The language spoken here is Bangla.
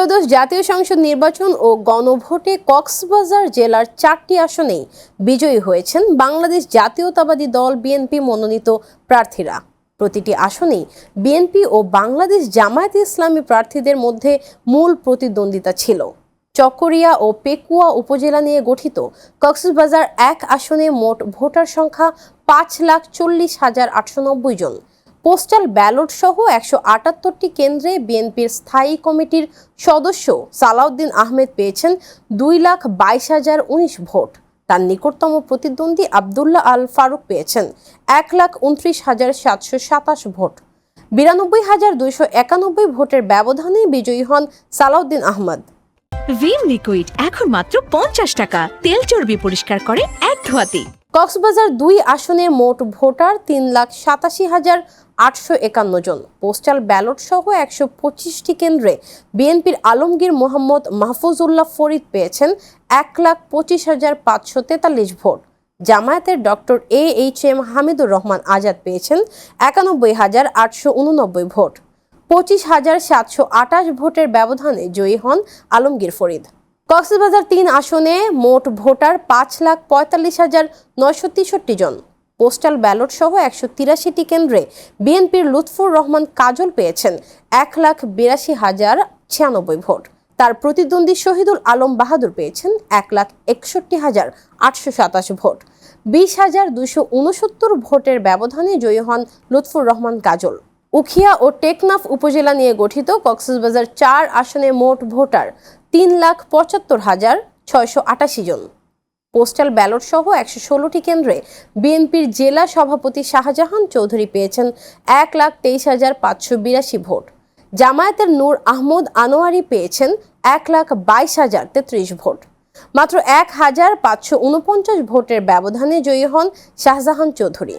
ত্রয়োদশ জাতীয় সংসদ নির্বাচন ও গণভোটে কক্সবাজার জেলার 4টি আসনেই বিজয়ী হয়েছেন বাংলাদেশ জাতীয়তাবাদী দল বিএনপি মনোনীত প্রার্থীরা। প্রতিটি আসনেই বিএনপি ও বাংলাদেশ জামায়াতে ইসলামী প্রার্থীদের মধ্যে মূল প্রতিদ্বন্দ্বিতা ছিল। চকরিয়া ও পেকুয়া উপজেলা নিয়ে গঠিত কক্সবাজার 1 আসনে মোট ভোটার সংখ্যা 5,40,890 জন। পোস্টাল ব্যালট সহ 178টি কেন্দ্রে বিএনপির স্থায়ী কমিটির সদস্য সালাউদ্দিন আহমেদ পেয়েছেন 2,22,019 ভোট। তার নিকটতম প্রতিদ্বন্দ্বী আব্দুল্লাহ আল ফারুক পেয়েছেন 1,29,727 ভোট। 92,291 ভোটের ব্যবধানে বিজয়ী হন সালাউদ্দিন আহমেদ। ভিম লিকুইড এখন মাত্র 50 টাকা, তেল চর্বি পরিষ্কার করে এক ধোয়াতে। কক্সবাজার 2 আসনে মোট ভোটার 3,87,851 জন। পোস্টাল ব্যালট সহ 125টি কেন্দ্রে বিএনপির আলমগীর মোহাম্মদ মাহফুজুল্লাহ ফরিদ পেয়েছেন 1,25,543 ভোট। জামায়াতের ডক্টর AHM হামিদুর রহমান আজাদ পেয়েছেন 91,889 ভোট। 25,728 ভোটের ব্যবধানে জয়ী হন আলমগীর ফরিদ। কক্সবাজার 3 আসনে মোট ভোটার 5,45,963 জন। পোস্টাল ব্যালট সহ 183টি কেন্দ্রে বিএনপির লুৎফুর রহমান কাজল পেয়েছেন 1,82,096 ভোট। তার প্রতিদ্বন্দ্বী শহীদুল আলম বাহাদুর পেয়েছেন 1,61,827 ভোট। 20,269 ভোটের ব্যবধানে জয়ী হন লুৎফুর রহমান কাজল। উখিয়া ও টেকনাফ উপজেলা নিয়ে গঠিত কক্সবাজার 4 আসনে মোট ভোটার 3,75,688 জন। পোস্টাল ব্যালট সহ 116টি কেন্দ্রে বিএনপির জেলা সভাপতি শাহজাহান চৌধুরী পেয়েছেন 1,23,582 ভোট। জামায়াতের নূর আহমদ আনোয়ারি পেয়েছেন 1,22,033 ভোট। মাত্র 1,549 ভোটের ব্যবধানে জয়ী হন শাহজাহান চৌধুরী।